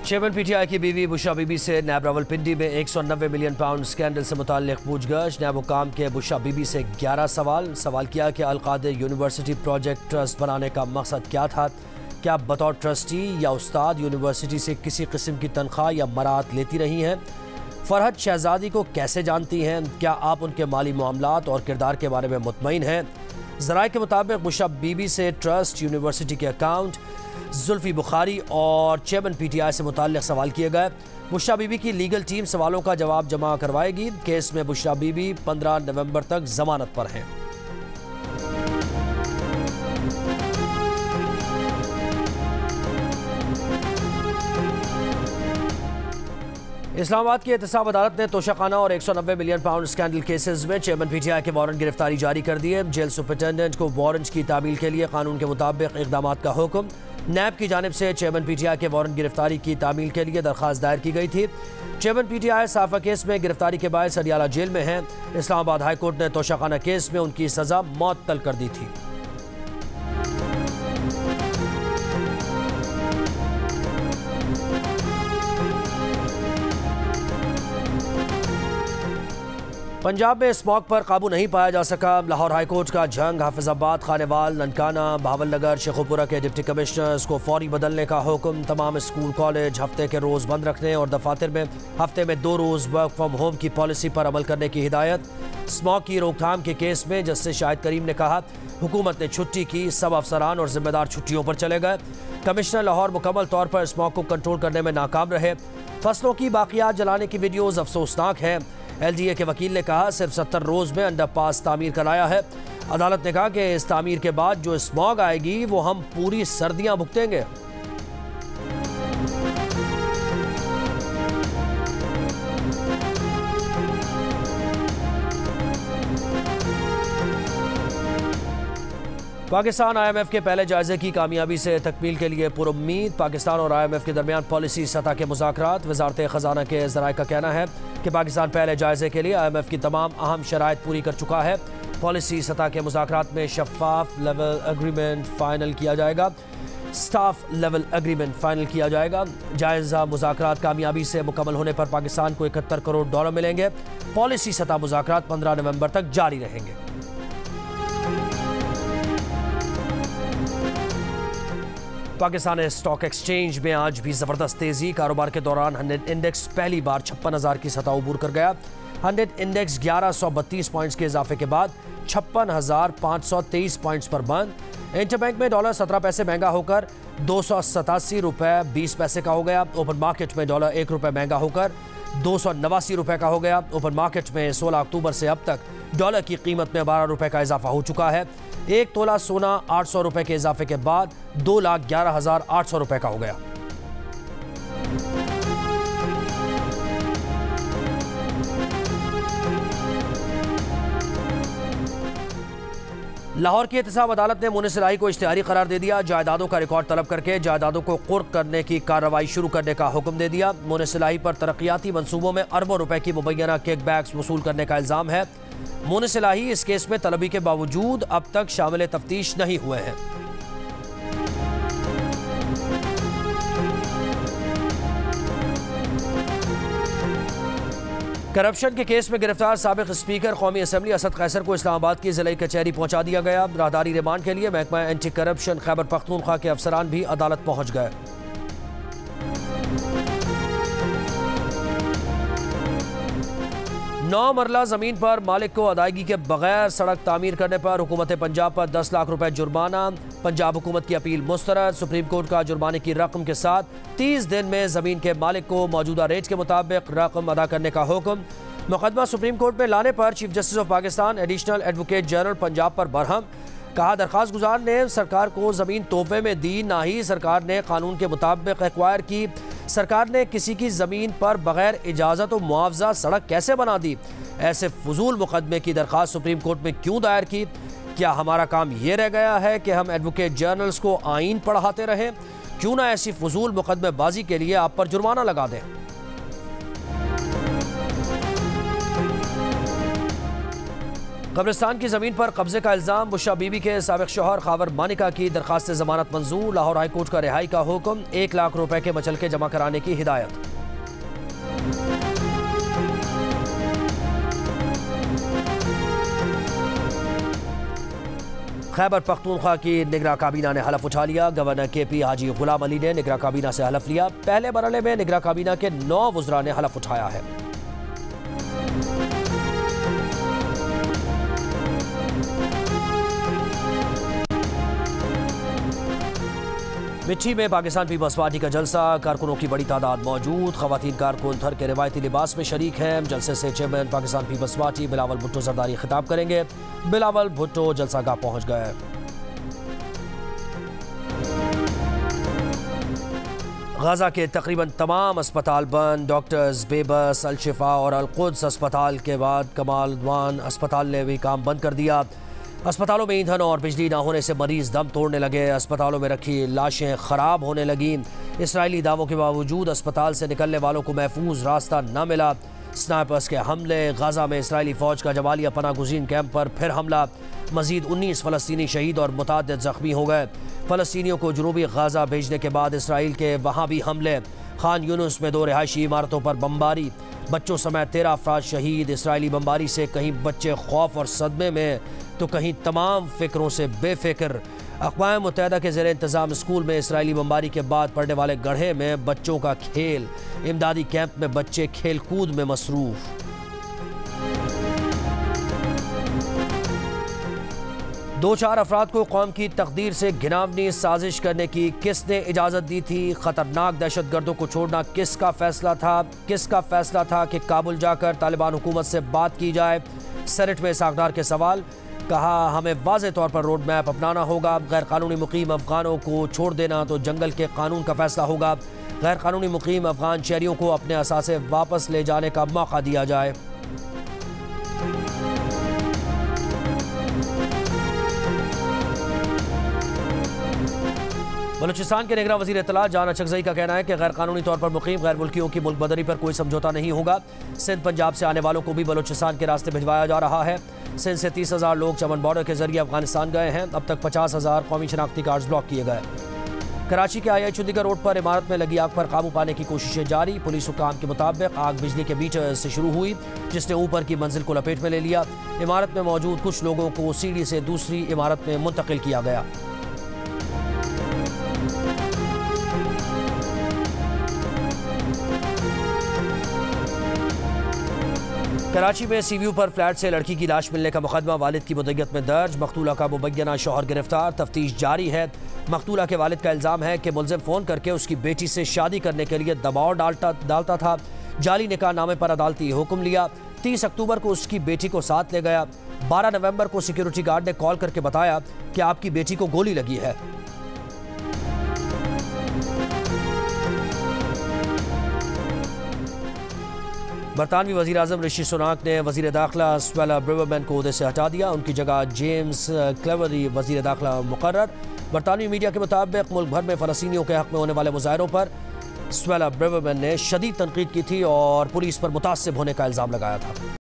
Chairman PTI की बीवी बुशरा बीबी से नैब रावलपिंडी में 190 मिलियन पाउंड स्कैंडल से मुताल्लिक पूछगछ। नैब हुकाम के बुशरा बीबी से 11 सवाल किया कि अल-कादिर यूनिवर्सिटी प्रोजेक्ट ट्रस्ट बनाने का मकसद क्या था। क्या बतौर ट्रस्टी या उस्ताद यूनिवर्सिटी से किसी किस्म की तनख्वाह या मरात लेती रही हैं? फरहद शहजादी को कैसे जानती हैं? क्या आप उनके माली मामलात और किरदार के बारे में मुतमईन हैं? ज़राए के मुताबिक बुशरा बीबी से ट्रस्ट, यूनिवर्सिटी के अकाउंट, जुल्फी बुखारी और चेयरमैन पीटीआई से मुताल्लिक सवाल किए गए। बुशरा बीबी की लीगल टीम सवालों का जवाब जमा करवाएगी। केस में बुशरा बीबी 15 नवंबर तक जमानत पर हैं। इस्लामाबाद की एहतसाब अदालत ने तोशाखाना और 190 मिलियन पाउंड स्कैंडल केसेस में चेयरमैन पीटीआई के वारंट गिरफ्तारी जारी कर दिए। जेल सुपरिटेंडेंट को वारंट की तामील के लिए कानून के मुताबिक इकदाम का हुक्म। नैब की जानिब से चेयरमैन पीटीआई के वारंट गिरफ्तारी की तामील के लिए दरख्वास्त दायर की गई थी। चेयरमैन पीटीआई साफा केस में गिरफ्तारी के बाद अडियाला जेल में हैं। इस्लामाबाद हाई कोर्ट ने तोशाखाना केस में उनकी सजा मअतल कर दी थी। पंजाब में स्मॉग पर काबू नहीं पाया जा सका। लाहौर हाईकोर्ट का झंग। हाफिजाबाद, खानेवाल, ननकाना, भावलनगर, शेखुपुरा के डिप्टी कमिश्नर्स को फौरी बदलने का हुक्म। तमाम स्कूल कॉलेज हफ्ते के रोज़ बंद रखने और दफातर में हफ्ते में 2 रोज़ वर्क फ्राम होम की पॉलिसी पर अमल करने की हिदायत। स्मॉग की रोकथाम के केस में जस्टिस शाहिद करीम ने कहा, हुकूमत ने छुट्टी की, सब अफसरान और जिम्मेदार छुट्टियों पर चले गए। कमिश्नर लाहौर मुकम्मल तौर पर स्मॉग को कंट्रोल करने में नाकाम रहे। फसलों की बाकियात जलाने की वीडियोज़ अफसोसनाक हैं। LDA के वकील ने कहा, सिर्फ 70 रोज़ में अंडरपास तामीर कराया है। अदालत ने कहा कि इस तामीर के बाद जो स्मॉग आएगी वो हम पूरी सर्दियां भुगतेंगे। पाकिस्तान IMF के पहले जायजे की कामयाबी से तकमील के लिए पुरुम्मीद। पाकिस्तान और IMF के दरमियान पॉलिसी सतह के मुज़ाकरात। वज़ारत ख़ज़ाना के ज़राए का कहना है कि पाकिस्तान पहले जायजे के लिए IMF की तमाम अहम शराइत पूरी कर चुका है। पॉलिसी सतह के मुज़ाकरात में शफ़ाफ लेवल एग्रीमेंट फ़ाइनल किया जाएगा। स्टाफ लेवल एग्रीमेंट फ़ाइनल किया जाएगा। जायज़ा मुज़ाकरात कामयाबी से मुकम्मल होने पर पाकिस्तान को $71 करोड़ मिलेंगे। पॉलिसी सतह मुज़ाकरात 15 नवंबर तक जारी रहेंगे। पाकिस्तान स्टॉक एक्सचेंज में आज भी ज़बरदस्त तेज़ी। कारोबार के दौरान 100 इंडेक्स पहली बार 56,000 की सतह अबूर कर गया। 100 इंडेक्स 1132 पॉइंट्स के इजाफे के बाद 56,523 पॉइंट्स पर बंद। इंटरबैंक में डॉलर 17 पैसे महंगा होकर $287.20 का हो गया। ओपन मार्केट में डॉलर ₹1 महंगा होकर $289 का हो गया। ओपन मार्केट में 16 अक्टूबर से अब तक डॉलर की कीमत में $12 का इजाफा हो चुका है। 1 तोला सोना $800 के इजाफे के बाद $2,11,800 का हो गया। लाहौर की एहतसाब अदालत ने मुनिसिलाई को इश्तिहारी करार दे दिया। जायदादों का रिकॉर्ड तलब करके जायदादों को कुर्क करने की कार्रवाई शुरू करने का हुक्म दे दिया। मुनिसिलाई पर तरक्याती मंसूबों में अरबों रुपए की मुबैना किकबैक्स वसूल करने का इल्ज़ाम है। मुनिसिलाई इस केस में तलबी के बावजूद अब तक शामिल तफ्तीश नहीं हुए हैं। करप्शन के केस में गिरफ्तार साबिक स्पीकर कौमी असम्बली असद कैसर को इस्लामाबाद की ज़िला कचहरी पहुंचा दिया गया। राहदारी रिमांड के लिए महकमा एंटी करप्शन खैबर पख्तूनख्वा के अफसरान भी अदालत पहुंच गए। नौ मरला जमीन पर मालिक को अदायगी के बगैर सड़क तामीर करने पर हुकूमत पंजाब पर 10 लाख रुपए जुर्माना। पंजाब हुकूमत की अपील मुस्तरद। सुप्रीम कोर्ट का जुर्माने की रकम के साथ 30 दिन में जमीन के मालिक को मौजूदा रेट के मुताबिक रकम अदा करने का हुक्म। मुकदमा सुप्रीम कोर्ट में लाने पर chief justice of Pakistan additional advocate general Punjab पर बरहम। कहा, दरख्वास्त गुजार ने सरकार को जमीन तोहफे में दी, ना ही सरकार ने कानून के मुताबिक एक्वायर की। सरकार ने किसी की जमीन पर बगैर इजाजत और मुआवजा सड़क कैसे बना दी? ऐसे फजूल मुकदमे की दरख्वास्त सुप्रीम कोर्ट में क्यों दायर की? क्या हमारा काम यह रह गया है कि हम एडवोकेट जनरल्स को आइन पढ़ाते रहें? क्यों ना ऐसी फजूल मुकदमेबाजी के लिए आप पर जुर्माना लगा दें। कब्रिस्तान की जमीन पर कब्जे का इल्जाम, बुशरा बीबी के साबिक शौहर खावर मानिका की दरखास्त जमानत मंजूर, लाहौर हाईकोर्ट का रिहाई का हुक्म, 1 लाख रुपए के मचलके जमा कराने की हिदायत। खैबर पख्तूनख्वा की निगरां काबीना ने हलफ उठा लिया, गवर्नर KP हाजी गुलाम अली ने निगरां काबीना से हलफ लिया। पहले मरहले में निगरां काबीना के 9 वुज़रा ने हलफ उठाया है। मिठी में पाकिस्तान पीपल्स पार्टी का जलसा, कारकुनों की बड़ी तादाद मौजूद, खवातीन कारकुन थर के रिवायती लिबास में शरीक हैं। जलसे से चेयरमैन पाकिस्तान पीपल्स पार्टी बिलावल भुट्टो जरदारी खिताब करेंगे। बिलावल भुट्टो जलसागाह पहुंच गए। गाजा के तकरीबन तमाम अस्पताल बंद, डॉक्टर्स बेबस, अल-शिफा और अल-कुद्स अस्पताल के बाद कमालवान अस्पताल ने भी काम बंद कर दिया। अस्पतालों में ईंधन और बिजली ना होने से मरीज दम तोड़ने लगे, अस्पतालों में रखी लाशें खराब होने लगीं। इसराइली दावों के बावजूद अस्पताल से निकलने वालों को महफूज रास्ता न मिला। स्नाइपर्स के हमले, गाजा में इसराइली फौज का जबालिया पनाह गुज़ीन कैंप पर फिर हमला, मजीद 19 फ़लस्तीनी शहीद और मुताद्दिद ज़ख्मी हो गए। फ़लस्तीनियों को जनूबी गाजा भेजने के बाद इसराइल के वहाँ भी हमले, खान यूनुस में 2 रिहायशी इमारतों पर बमबारी, बच्चों समेत 13 अफराद शहीद। इसराइली बमबारी से कहीं बच्चे खौफ और सदमे में तो कहीं तमाम फिक्रों से बेफिक्र। अक़वाम मुत्तहिदा के ज़ेरे इंतज़ाम स्कूल में इसराइली बमबारी के बाद पढ़ने वाले गड्ढे में बच्चों का खेल, इमदादी कैंप में बच्चे खेल कूद में मसरूफ़। दो चार अफराद को कौम की तकदीर से घिनावनी साजिश करने की किसने इजाज़त दी थी? ख़तरनाक दहशतगर्दों को छोड़ना किसका फैसला था? किसका फैसला था कि काबुल जाकर तालिबान हुकूमत से बात की जाए? सेनेट में इस्हाक़ के सवाल, कहा हमें वाज़े तौर पर रोड मैप अपनाना होगा। गैर कानूनी मुकीम अफ़गानों को छोड़ देना तो जंगल के कानून का फैसला होगा। गैर कानूनी मुकीम अफ़गान शहरियों को अपने असासे वापस ले जाने का मौका दिया जाए। बलूचिस्तान के निगरान वज़ीर इत्तला जान अचकज़ई का कहना है कि गैर कानूनी तौर पर मुकीम गैर मुल्कियों की मुल्क बदरी पर कोई समझौता नहीं होगा। सिंध पंजाब से आने वालों को भी बलूचिस्तान के रास्ते भिजवाया जा रहा है। सिंध से 30,000 लोग चमन बॉर्डर के जरिए अफगानिस्तान गए हैं। अब तक 50,000 कौमी शनाख्ती कार्ड्स ब्लॉक किए गए। कराची के आई चंडीगढ़ रोड पर इमारत में लगी आग पर काबू पाने की कोशिशें जारी। पुलिस हुकाम के मुताबिक आग बिजली के मीटर से शुरू हुई, जिसने ऊपर की मंजिल को लपेट में ले लिया। इमारत में मौजूद कुछ लोगों को सीढ़ी से दूसरी इमारत में मुंतकिल किया गया। कराची में सीव्यू पर फ्लैट से लड़की की लाश मिलने का मुकदमा वालिद की मुद्दत में दर्ज। मकतूला का मुबैना शौहर गिरफ्तार, तफ्तीश जारी है। मकतूला के वालिद का इल्ज़ाम है कि मुलजिम फ़ोन करके उसकी बेटी से शादी करने के लिए दबाव डालता था। जाली निकाह नामे पर अदालती हुक्म लिया। 30 अक्टूबर को उसकी बेटी को साथ ले गया। 12 नवंबर को सिक्योरिटी गार्ड ने कॉल करके बताया कि आपकी बेटी को गोली लगी है। बरतानवी वज़ीर आज़म ऋषि सुनाक ने वज़ीर दाखिला स्वेला ब्रेवरमैन को ओहदे से हटा दिया। उनकी जगह जेम्स क्लेवरी वज़ीर दाखिला मुकर्रर। बरतानवी मीडिया के मुताबिक मुल्क भर में फ़लस्तीनियों के हक़ में होने वाले मुजाहरों पर स्वेला ब्रेवरमैन ने शदीद तनकीद की थी और पुलिस पर मुतासिब होने का इल्ज़ाम लगाया था।